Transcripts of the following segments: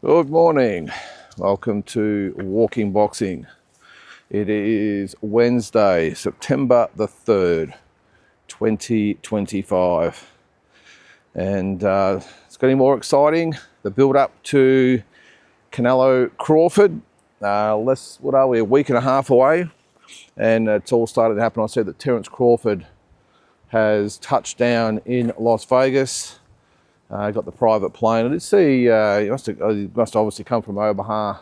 Good morning. Welcome to Walking Boxing. It is Wednesday, September the 3rd, 2025. And it's getting more exciting. The build up to Canelo Crawford. What are we, a week and a half away? And it's all started to happen. I said that Terence Crawford has touched down in Las Vegas. Got the private plane. I did see he must obviously come from Omaha,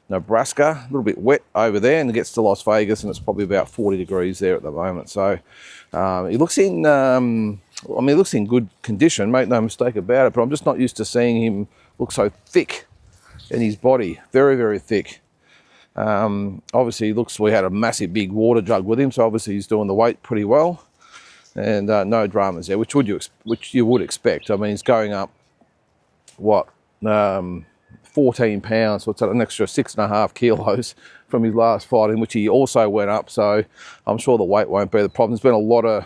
Nebraska. A little bit wet over there, and it gets to Las Vegas, and it's probably about 40 degrees there at the moment. So he looks in. He looks in good condition. Make no mistake about it. But I'm just not used to seeing him look so thick in his body. Very, very thick. Obviously, he looks. We had a massive big water jug with him, so obviously he's doing the weight pretty well. And no dramas there, which you would expect. I mean, he's going up, 14 pounds, what's that, an extra 6.5 kilos from his last fight, in which he also went up. So I'm sure the weight won't be the problem. There's been a lot of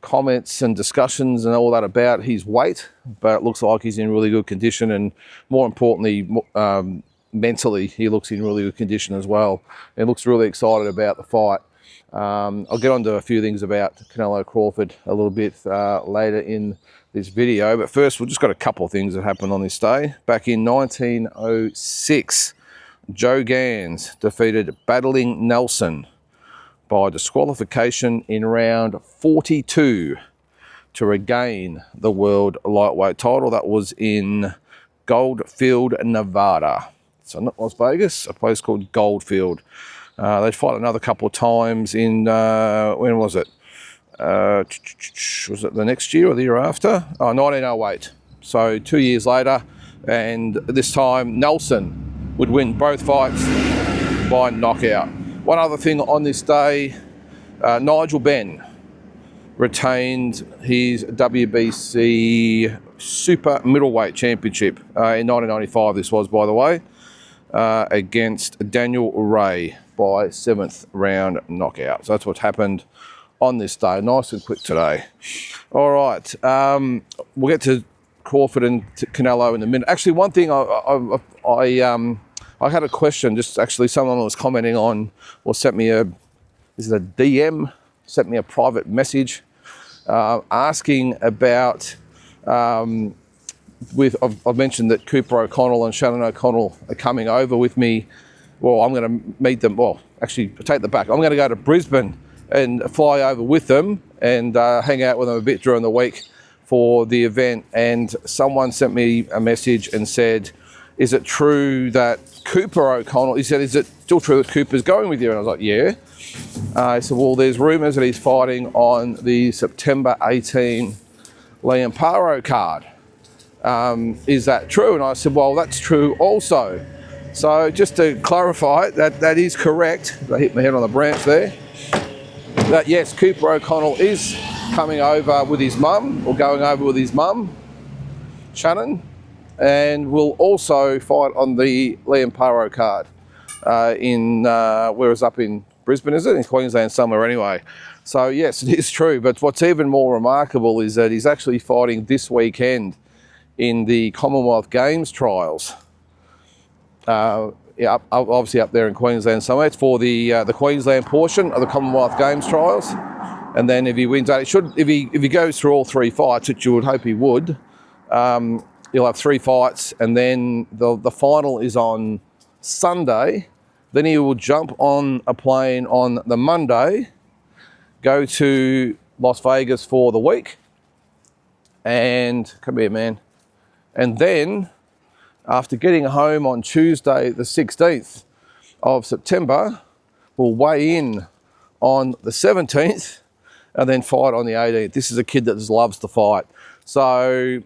comments and discussions and all that about his weight, but it looks like he's in really good condition, and more importantly, mentally, he looks in really good condition as well, and looks really excited about the fight. I'll get on to a few things about Canelo Crawford a little bit later in this video, but first we've just got a couple of things that happened on this day. Back in 1906, Joe Gans defeated Battling Nelson by disqualification in round 42 to regain the world lightweight title. That was in Goldfield, Nevada. So not Las Vegas, a place called Goldfield. They fought another couple of times in, when was it? Was it the next year or the year after? 1908. So 2 years later, and this time Nelson would win both fights by knockout. One other thing on this day, Nigel Benn retained his WBC Super Middleweight Championship in 1995, this was, by the way, against Daniel Ray by 7th round knockout. So that's what's happened on this day. Nice and quick today. All right, we'll get to Crawford and to Canelo in a minute. Actually, one thing I had a question. Just actually, someone was commenting on, or sent me a DM, sent me a private message asking about. I've mentioned that Cooper O'Connell and Shannon O'Connell are coming over with me. Well, I'm going to meet them. Well, actually, take that back. I'm going to go to Brisbane and fly over with them and hang out with them a bit during the week for the event. And someone sent me a message and said, is it true that Cooper O'Connell, he said, is it still true that Cooper's going with you? And I was like, yeah. He said, well, there's rumours that he's fighting on the September 18 Liam Paro card. Is that true? And I said, well, that's true also. So just to clarify, that is correct. I hit my head on the branch there. That yes, Cooper O'Connell is coming over with his mum, or going over with his mum, Shannon, and will also fight on the Liam Paro card where it's up in Brisbane, is it? In Queensland somewhere anyway. So yes, it is true. But what's even more remarkable is that he's actually fighting this weekend in the Commonwealth Games trials. Obviously up there in Queensland somewhere. It's for the Queensland portion of the Commonwealth Games trials. And then if he wins that, if he goes through all three fights, which you would hope he would, he'll have three fights, and then the final is on Sunday. Then he will jump on a plane on the Monday, go to Las Vegas for the week, and come here, man. And then, after getting home on Tuesday, the 16th of September, we'll weigh in on the 17th and then fight on the 18th. This is a kid that just loves to fight. So,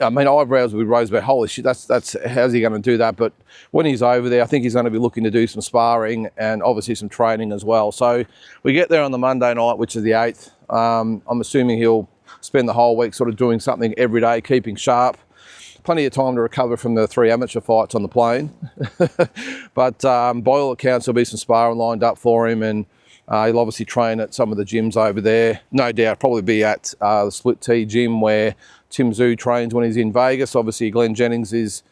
I mean, eyebrows will be raised about, holy shit, that's how's he going to do that? But when he's over there, I think he's going to be looking to do some sparring and obviously some training as well. So we get there on the Monday night, which is the 8th. I'm assuming he'll spend the whole week sort of doing something every day, keeping sharp. Plenty of time to recover from the 3 amateur fights on the plane. But by all accounts, there'll be some sparring lined up for him, and He'll obviously train at some of the gyms over there. No doubt probably be at the Split T gym where Tim Zhu trains when he's in Vegas. Obviously Glenn Jennings is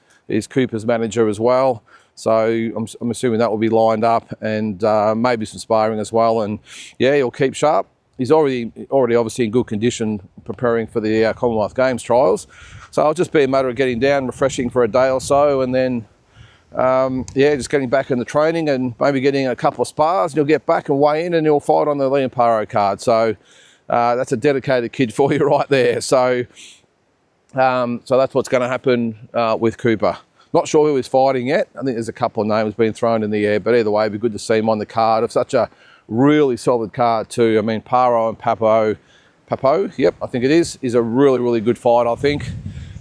Cooper's manager as well. So I'm assuming that will be lined up, and maybe some sparring as well. And yeah, he'll keep sharp. He's already obviously in good condition preparing for the Commonwealth Games trials. So it'll just be a matter of getting down, refreshing for a day or so, and then just getting back in the training and maybe getting a couple of spars, and he'll get back and weigh in and he'll fight on the Liam Paro card. So that's a dedicated kid for you right there. So that's what's going to happen with Cooper. Not sure who he's fighting yet. I think there's a couple of names being thrown in the air, but either way, it'd be good to see him on the card of such a really solid card too. I mean, Paro and Papo, yep, I think it is a really, really good fight, I think.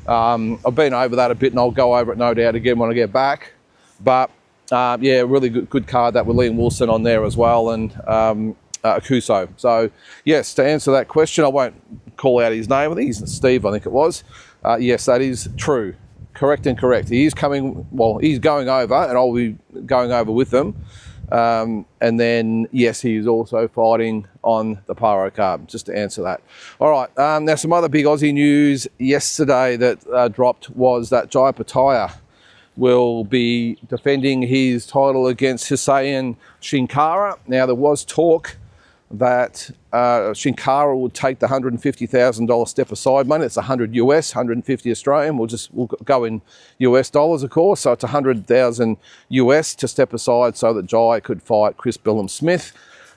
I've been over that a bit, and I'll go over it no doubt again when I get back. But really good card that with Liam Wilson on there as well, and Akuso. So yes, to answer that question, I won't call out his name. I think he's Steve, I think it was. Yes, that is true. Correct. He is he's going over, and I'll be going over with them. And then, yes, he is also fighting on the Paro card, just to answer that. All right, now some other big Aussie news yesterday that dropped was that Jai Pataya will be defending his title against Hussein Shinkara. Now, there was talk that Shinkara would take the $150,000 step aside money. It's 100 US, 150 Australian. We'll go in US dollars, of course. So it's 100,000 US to step aside so that Jai could fight Chris Billum-Smith.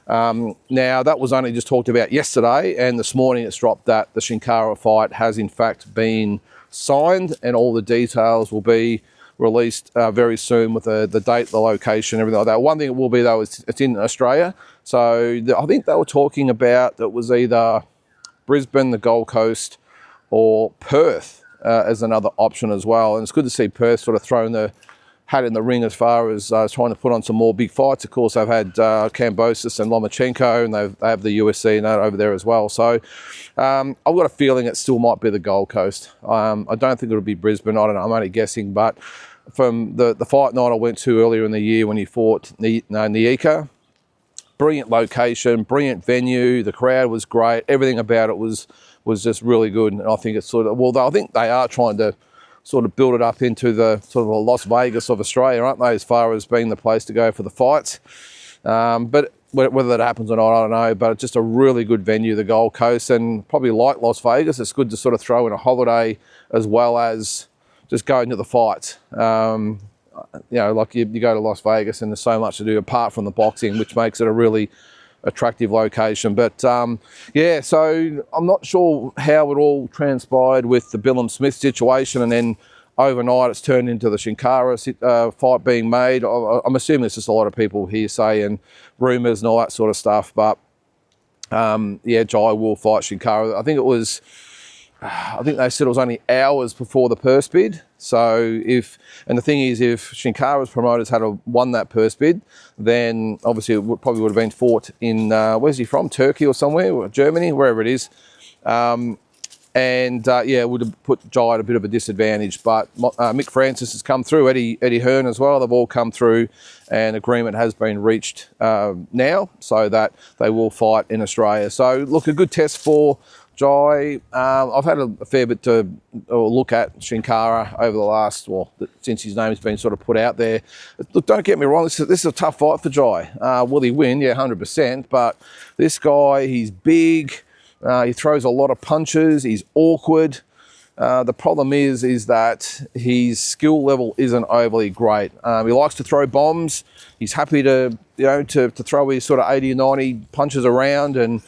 Now, that was only just talked about yesterday, and this morning it's dropped that the Shinkara fight has in fact been signed, and all the details will be released very soon with the date, the location, everything like that. One thing it will be though is it's in Australia. So I think they were talking about that was either Brisbane, the Gold Coast, or Perth as another option as well. And it's good to see Perth sort of throwing the hat in the ring as far as trying to put on some more big fights. Of course, they've had Kambosos and Lomachenko, and they have the USC and that over there as well. So I've got a feeling it still might be the Gold Coast. I don't think it'll be Brisbane. I don't know. I'm only guessing. But from the fight night I went to earlier in the year when he fought Niika, brilliant location, brilliant venue. The crowd was great. Everything about it was just really good. And I think it's I think they are trying to sort of build it up into the sort of a Las Vegas of Australia, aren't they, as far as being the place to go for the fights. But whether that happens or not, I don't know. But it's just a really good venue, the Gold Coast, and probably like Las Vegas, it's good to sort of throw in a holiday as well as just going to the fights. Like you go to Las Vegas and there's so much to do apart from the boxing, which makes it a really attractive location. But so I'm not sure how it all transpired with the Billum-Smith situation, and then overnight it's turned into the Shinkara fight being made. I'm assuming it's just a lot of people hearsay and rumours and all that sort of stuff. But Jai will fight Shinkara. I think they said it was only hours before the purse bid. So if Shinkara's promoters had won that purse bid, then obviously it probably would have been fought in, where's he from? Turkey or somewhere, or Germany, wherever it is. It would have put Jai at a bit of a disadvantage. But Mick Francis has come through, Eddie Hearn as well. They've all come through, and agreement has been reached now so that they will fight in Australia. So look, a good test for Jai. I've had a fair bit to look at Shinkara over the last, since his name's been sort of put out there. Look, don't get me wrong, this is a tough fight for Jai. Will he win? Yeah, 100%. But this guy, he's big. He throws a lot of punches. He's awkward. The problem is that his skill level isn't overly great. He likes to throw bombs. He's happy to throw his sort of 80 or 90 punches around, and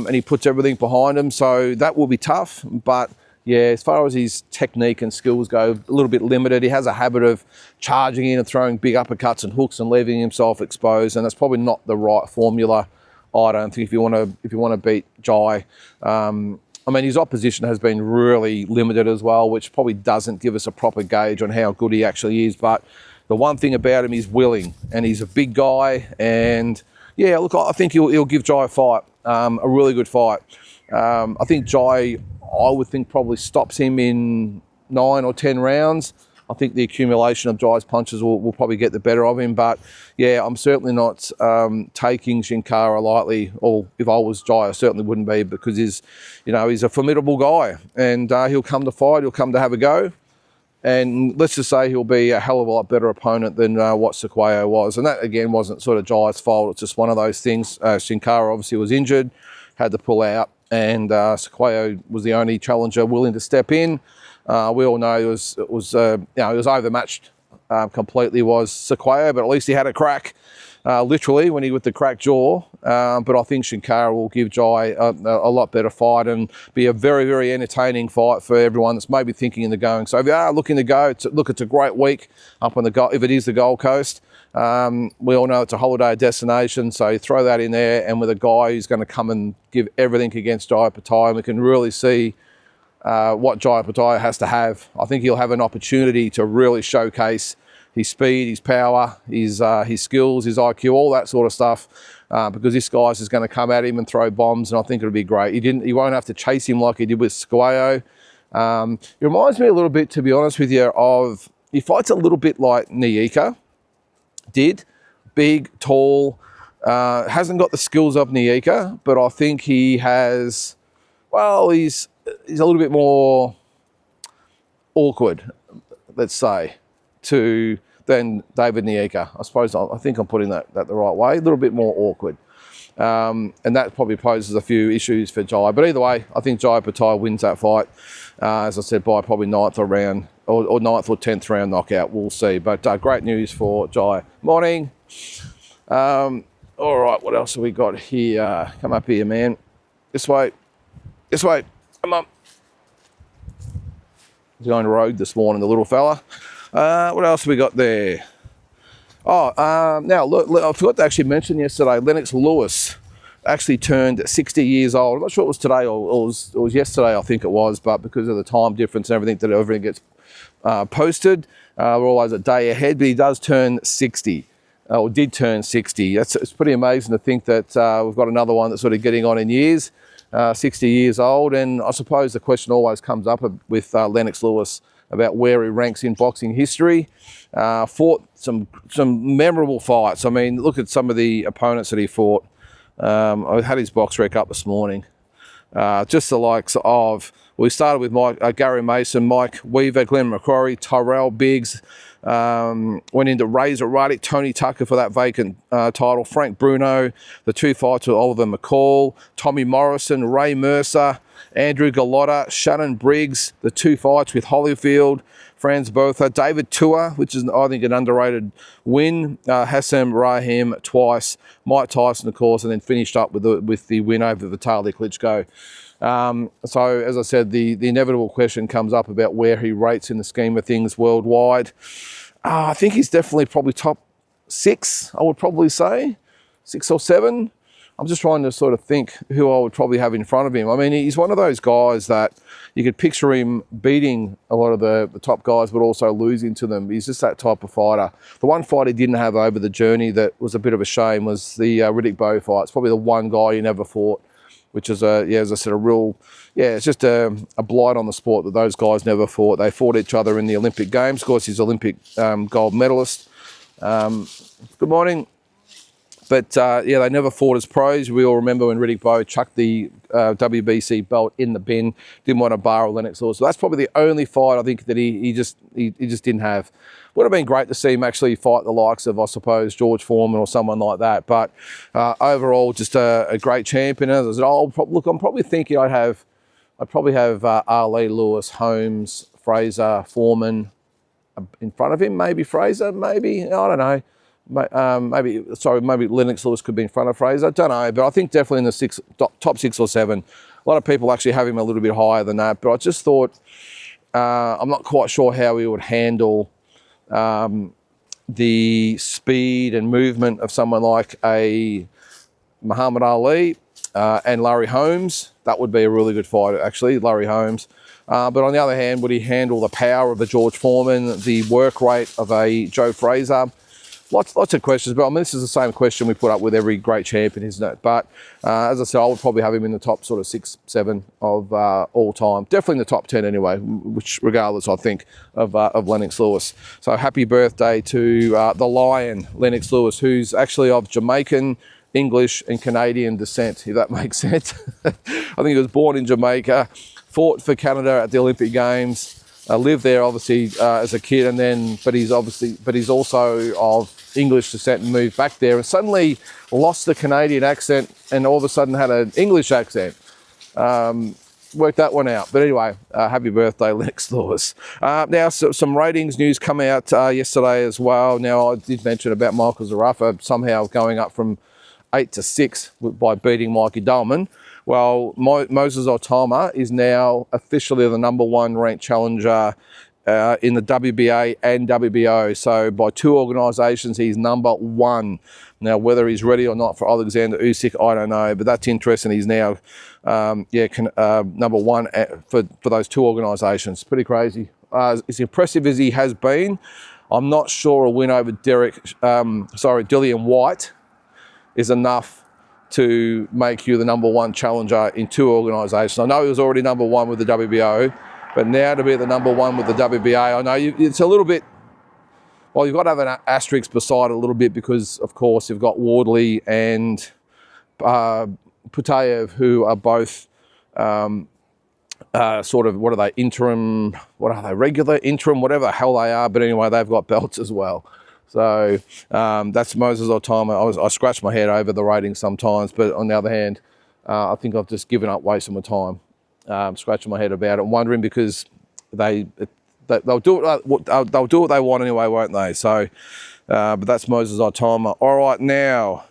he puts everything behind him. So that will be tough. But yeah, as far as his technique and skills go, a little bit limited. He has a habit of charging in and throwing big uppercuts and hooks and leaving himself exposed, and that's probably not the right formula, I don't think, if you want to beat Jai. His opposition has been really limited as well, which probably doesn't give us a proper gauge on how good he actually is. But the one thing about him, he's willing, and he's a big guy. And yeah, look, I think he'll give Jai a fight, a really good fight. I think Jai, I would think, probably stops him in 9 or 10 rounds. I think the accumulation of Jai's punches will probably get the better of him. But yeah, I'm certainly not taking Sin Cara lightly. Or if I was Jai, I certainly wouldn't be, because he's a formidable guy, and he'll come to fight. He'll come to have a go. And let's just say he'll be a hell of a lot better opponent than what Sequeiro was. And that, again, wasn't sort of Jai's fault. It's just one of those things. Sin Cara obviously was injured, had to pull out, and Sequeiro was the only challenger willing to step in. We all know it was overmatched completely, was Sequeiro, but at least he had a crack, literally, when he with the cracked jaw. But I think Sin Cara will give Jai a lot better fight and be a very, very entertaining fight for everyone that's maybe thinking in the going. So if you are looking to go, it's a great week up on if it is the Gold Coast. We all know it's a holiday destination, so you throw that in there, and with a guy who's going to come and give everything against Jai Opetaia, we can really see what Jai Opetaia has to have. I think he'll have an opportunity to really showcase his speed, his power, his skills, his IQ, all that sort of stuff, because this guy's is going to come at him and throw bombs, and I think it'll be great. He won't have to chase him like he did with Sequeiro. It reminds me a little bit, to be honest with you, he fights a little bit like Niika did. Big, tall, hasn't got the skills of Niika, but I think he has, he's a little bit more awkward, let's say, than David Niika. I suppose I think I'm putting that the right way. A little bit more awkward. And that probably poses a few issues for Jai. But either way, I think Jai Opetaia wins that fight, as I said, by probably 9th round or 9th or 10th round knockout. We'll see. But great news for Jai. Morning. All right, what else have we got here? Come up here, man. This way. Come on. He's going to road this morning, the little fella. What else have we got there? Now, look, I forgot to actually mention yesterday, Lennox Lewis actually turned 60 years old. I'm not sure it was today or it was yesterday, I think it was, but because of the time difference and everything gets posted, we're always a day ahead, but he does turn 60, or did turn 60. It's pretty amazing to think that we've got another one that's sort of getting on in years, 60 years old, and I suppose the question always comes up with Lennox Lewis about where he ranks in boxing history. Fought some memorable fights. I mean, look at some of the opponents that he fought. I had his box rec up this morning. Just the likes of, we started with Gary Mason, Mike Weaver, Glenn McCrory, Tyrell Biggs, went into Razor Ruddick, Tony Tucker for that vacant title, Frank Bruno, the 2 fights with Oliver McCall, Tommy Morrison, Ray Mercer, Andrew Gallotta, Shannon Briggs, the 2 fights with Holyfield, Franz Botha, David Tua, which is, I think, an underrated win, Hassan Rahim twice, Mike Tyson, of course, and then finished up with the win over Vitaly Klitschko. So, as I said, the inevitable question comes up about where he rates in the scheme of things worldwide. I think he's definitely probably top 6, I would probably say, 6 or 7. I'm just trying to sort of think who I would probably have in front of him. I mean, he's one of those guys that you could picture him beating a lot of the top guys, but also losing to them. He's just that type of fighter. The one fight he didn't have over the journey that was a bit of a shame was the Riddick Bowe fight. It's probably the one guy he never fought, which is, as I said, it's just a blight on the sport that those guys never fought. They fought each other in the Olympic Games. Of course, he's Olympic gold medalist. Good morning. But, they never fought as pros. We all remember when Riddick Bowe chucked the WBC belt in the bin, didn't want to bar Lennox Lewis. So that's probably the only fight I think that he just didn't have. Would have been great to see him actually fight the likes of, I suppose, George Foreman or someone like that. But overall, just a great champion. As I said, I'm probably thinking I'd probably have Ali, Lewis, Holmes, Fraser, Foreman in front of him. Maybe Fraser, maybe, I don't know. Maybe Lennox Lewis could be in front of Fraser. I don't know, but I think definitely in the top 6 or 7. A lot of people actually have him a little bit higher than that, but I just thought, I'm not quite sure how he would handle the speed and movement of someone like a Muhammad Ali and Larry Holmes. That would be a really good fight, actually, Larry Holmes. But on the other hand, would he handle the power of a George Foreman, the work rate of a Joe Fraser? lots of questions, but I mean, this is the same question we put up with every great champion, isn't it? But as I said, I would probably have him in the top sort of 6, 7 of all time. Definitely in the top 10 anyway, which regardless, I think, of Lennox Lewis. So happy birthday to the Lion, Lennox Lewis, who's actually of Jamaican, English and Canadian descent, if that makes sense. I think he was born in Jamaica, fought for Canada at the Olympic Games, lived there obviously as a kid, and then but he's also of English descent and moved back there and suddenly lost the Canadian accent and all of a sudden had an English accent. Worked that one out. But anyway, happy birthday, Lennox Lewis. Now, some ratings news come out yesterday as well. Now, I did mention about Michael Zarafa somehow going up from 8 to 6 by beating Mikey Dullman. Well, Moses Otama is now officially the number 1 ranked challenger in the WBA and WBO. So by 2 organisations, he's number 1. Now, whether he's ready or not for Alexander Usyk, I don't know. But that's interesting. He's now, number 1 for those 2 organisations. Pretty crazy. As impressive as he has been, I'm not sure a win over Dillian White is enough to make you the number 1 challenger in 2 organisations. I know he was already number 1 with the WBO, but now to be the number 1 with the WBA, I know it's a little bit, well, you've got to have an asterisk beside it a little bit because, of course, you've got Wardley and Putaev, who are both sort of, what are they, interim, what are they, regular, interim, whatever the hell they are, but anyway, they've got belts as well. So that's Moses Otama. I scratch my head over the ratings sometimes, but on the other hand, I think I've just given up wasting my time scratching my head about it and wondering because they'll do they'll do what they want anyway, won't they? So, but that's Moses Otama. All right, now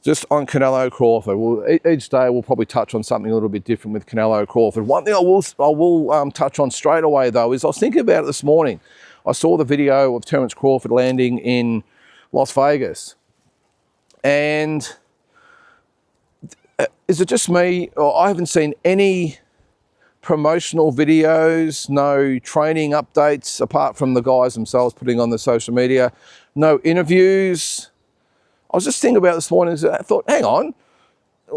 just on Canelo Crawford. Well, each day we'll probably touch on something a little bit different with Canelo Crawford. One thing I will touch on straight away though is I was thinking about it this morning. I saw the video of Terence Crawford landing in Las Vegas. And is it just me, or I haven't seen any promotional videos, no training updates, apart from the guys themselves putting on the social media, no interviews. I was just thinking about this morning, I thought, hang on,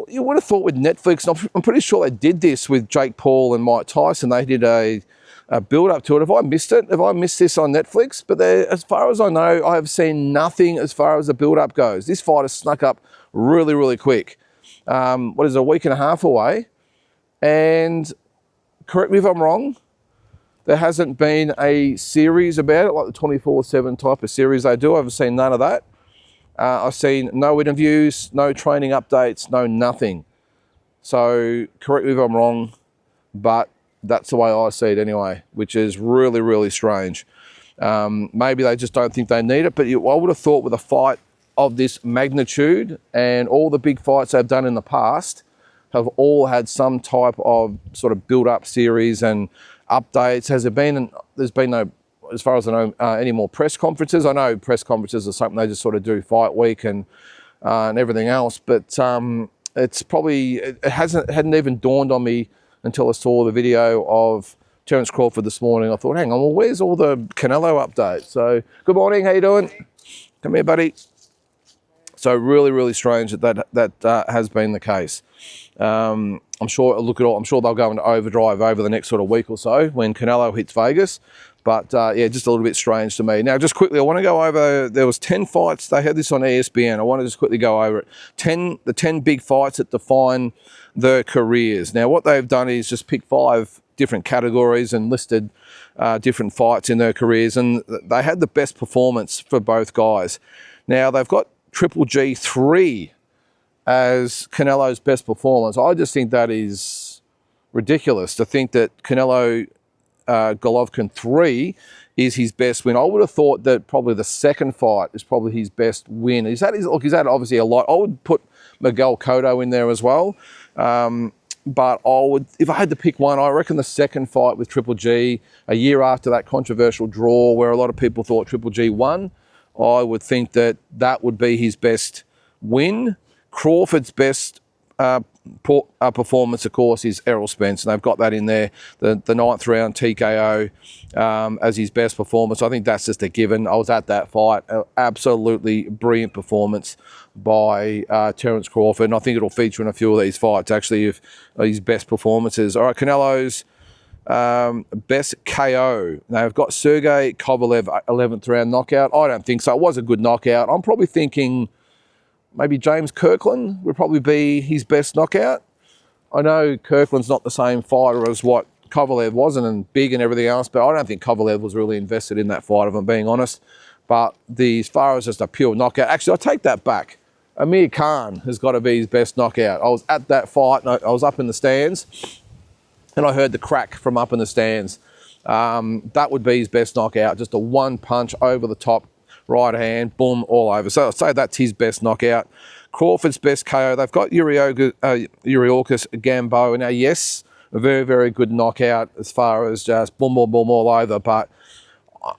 you would have thought with Netflix, and I'm pretty sure they did this with Jake Paul and Mike Tyson, they did a build up to it. Have I missed it? Have I missed this on Netflix? But as far as I know, I have seen nothing as far as the build up goes. This fight has snuck up really, really quick. What is it, a week and a half away? And correct me if I'm wrong, there hasn't been a series about it, like the 24/7 type of series they do. I've seen none of that. I've seen no interviews, no training updates, no nothing. So correct me if I'm wrong, but that's the way I see it anyway, which is really, really strange. Maybe they just don't think they need it, but I would have thought with a fight of this magnitude and all the big fights they've done in the past have all had some type of sort of build-up series and updates. There's been no, as far as I know, any more press conferences. I know press conferences are something they just sort of do fight week and everything else, but it's probably, it hadn't even dawned on me until I saw the video of Terence Crawford this morning. I thought, hang on, well, where's all the Canelo updates? So, good morning, how you doing? Come here, buddy. So really, really strange that has been the case. I'm sure they'll go into overdrive over the next sort of week or so when Canelo hits Vegas. But yeah, just a little bit strange to me. Now, just quickly, I want to go over, there was 10 fights. They had this on ESPN. I want to just quickly go over it. The 10 big fights that define their careers. Now, what they've done is just pick 5 different categories and listed different fights in their careers. And they had the best performance for both guys. Now, they've got Triple G3 as Canelo's best performance. I just think that is ridiculous to think that Canelo Golovkin 3 is his best win. I would have thought that probably the second fight is probably his best win. Is that obviously a lot? I would put Miguel Cotto in there as well. But if I had to pick one, I reckon the second fight with Triple G, a year after that controversial draw where a lot of people thought Triple G won, I would think that would be his best win. Crawford's best performance, of course, is Errol Spence, and they've got that in there. The 9th round TKO as his best performance. I think that's just a given. I was at that fight. Absolutely brilliant performance by Terence Crawford, and I think it'll feature in a few of these fights, actually, of his best performances. All right, Canelo's best KO. Now, they've got Sergey Kovalev, 11th round knockout. I don't think so. It was a good knockout. I'm probably thinking maybe James Kirkland would probably be his best knockout. I know Kirkland's not the same fighter as what Kovalev wasn't, and big and everything else, but I don't think Kovalev was really invested in that fight, if I'm being honest. But as far as just a pure knockout, actually, I take that back. Amir Khan has got to be his best knockout. I was at that fight, and I was up in the stands, and I heard the crack from up in the stands. That would be his best knockout, just a one punch over the top, right hand, boom, all over. So I'd say that's his best knockout. Crawford's best KO, they've got Yuriorkis Gambo. Now, yes, a very, very good knockout as far as just boom, boom, boom, all over, but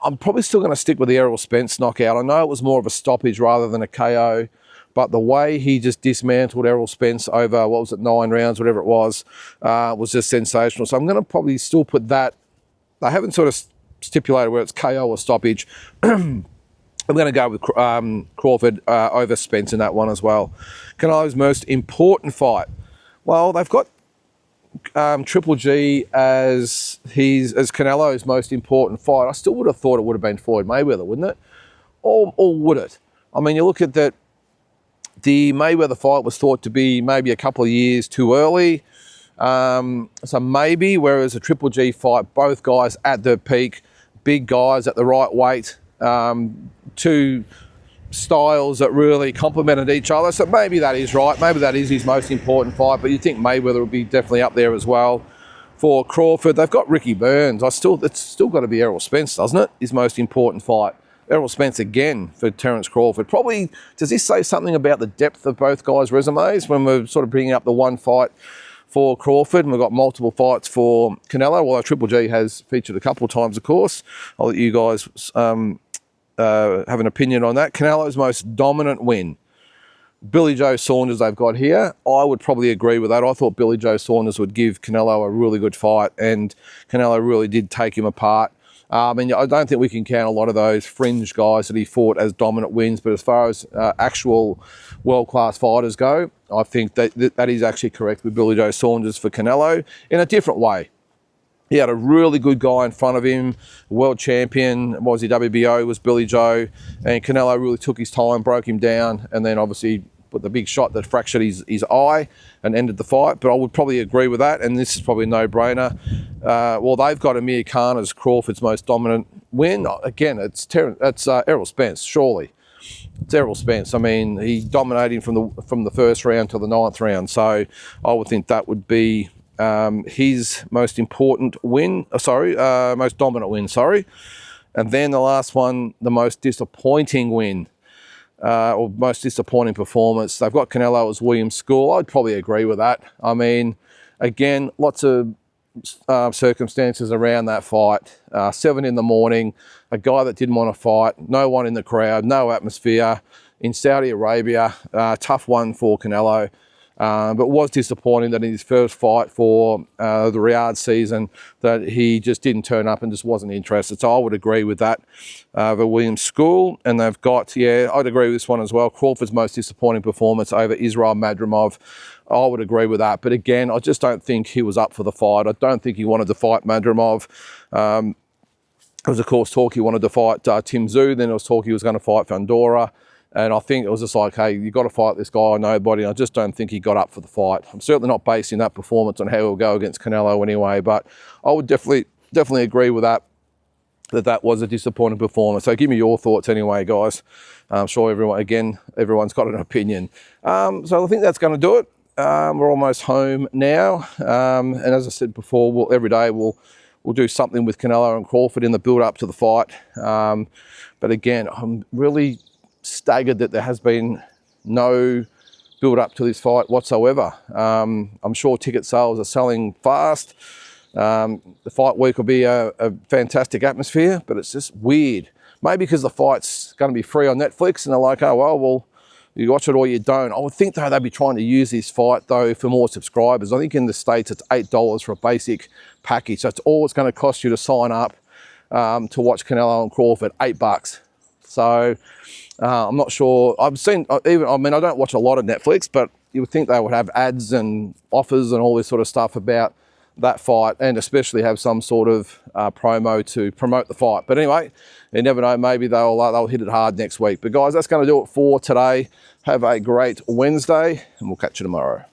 I'm probably still going to stick with the Errol Spence knockout. I know it was more of a stoppage rather than a KO, but the way he just dismantled Errol Spence over, 9 rounds, whatever it was just sensational. So I'm going to probably still put that. They haven't sort of stipulated where it's KO or stoppage. I'm going to go with Crawford over Spence in that one as well. Canelo's most important fight. Well, they've got Triple G as Canelo's most important fight. I still would have thought it would have been Floyd Mayweather, wouldn't it? Or would it? I mean, you look at that. The Mayweather fight was thought to be maybe a couple of years too early. So maybe, whereas a Triple G fight, both guys at their peak, big guys at the right weight, two styles that really complemented each other. So maybe that is right. Maybe that is his most important fight, but you think Mayweather would be definitely up there as well. For Crawford, they've got Ricky Burns. It's still got to be Errol Spence, doesn't it? His most important fight. Errol Spence again for Terence Crawford. Probably, does this say something about the depth of both guys' resumes when we're sort of bringing up the one fight for Crawford, and we've got multiple fights for Canelo, although Triple G has featured a couple of times, of course. I'll let you guys have an opinion on that. Canelo's most dominant win. Billy Joe Saunders they've got here. I would probably agree with that. I thought Billy Joe Saunders would give Canelo a really good fight, and Canelo really did take him apart. And I don't think we can count a lot of those fringe guys that he fought as dominant wins, but as far as actual world-class fighters go, I think that is actually correct with Billy Joe Saunders for Canelo in a different way. He had a really good guy in front of him, world champion, WBO was Billy Joe, and Canelo really took his time, broke him down, and then obviously put the big shot that fractured his eye and ended the fight. But I would probably agree with that, and this is probably a no-brainer. Well, they've got Amir Khan as Crawford's most dominant win. Again, it's Errol Spence, surely. It's Errol Spence. I mean, he dominated from the first round to the 9th round, so I would think that would be his most important win. Most dominant win. And then the last one, the most disappointing win. Or most disappointing performance. They've got Canelo as Williams School. I'd probably agree with that. I mean, again, lots of circumstances around that fight. 7 in the morning, a guy that didn't want to fight, no one in the crowd, no atmosphere in Saudi Arabia. Tough one for Canelo. But was disappointing that in his first fight for the Riyadh season that he just didn't turn up and just wasn't interested. So I would agree with that. The Williams School, and they've got, I'd agree with this one as well. Crawford's most disappointing performance over Israel Madrimov. I would agree with that. But again, I just don't think he was up for the fight. I don't think he wanted to fight Madrimov. There was, of course, talk he wanted to fight Tim Tszyu. Then there was talk he was going to fight Fundora. And I think it was just like, hey, you've got to fight this guy or nobody. I just don't think he got up for the fight. I'm certainly not basing that performance on how he'll go against Canelo anyway, but I would definitely agree with that was a disappointing performance. So give me your thoughts anyway, guys. I'm sure everyone's got an opinion. So I think that's going to do it. We're almost home now. And as I said before, every day we'll do something with Canelo and Crawford in the build-up to the fight. But again, I'm really staggered that there has been no build up to this fight whatsoever. I'm sure ticket sales are selling fast. The fight week will be a fantastic atmosphere, but it's just weird. Maybe because the fight's going to be free on Netflix and they're like, oh, well, You watch it or you don't. I would think though they'd be trying to use this fight though for more subscribers. I think in the States it's $8 for a basic package. That's all it's going to cost you to sign up to watch Canelo and Crawford, $8. So I'm not sure. I've seen even. I mean, I don't watch a lot of Netflix, but you would think they would have ads and offers and all this sort of stuff about that fight, and especially have some sort of promo to promote the fight. But anyway, you never know. Maybe they'll hit it hard next week. But guys, that's going to do it for today. Have a great Wednesday, and we'll catch you tomorrow.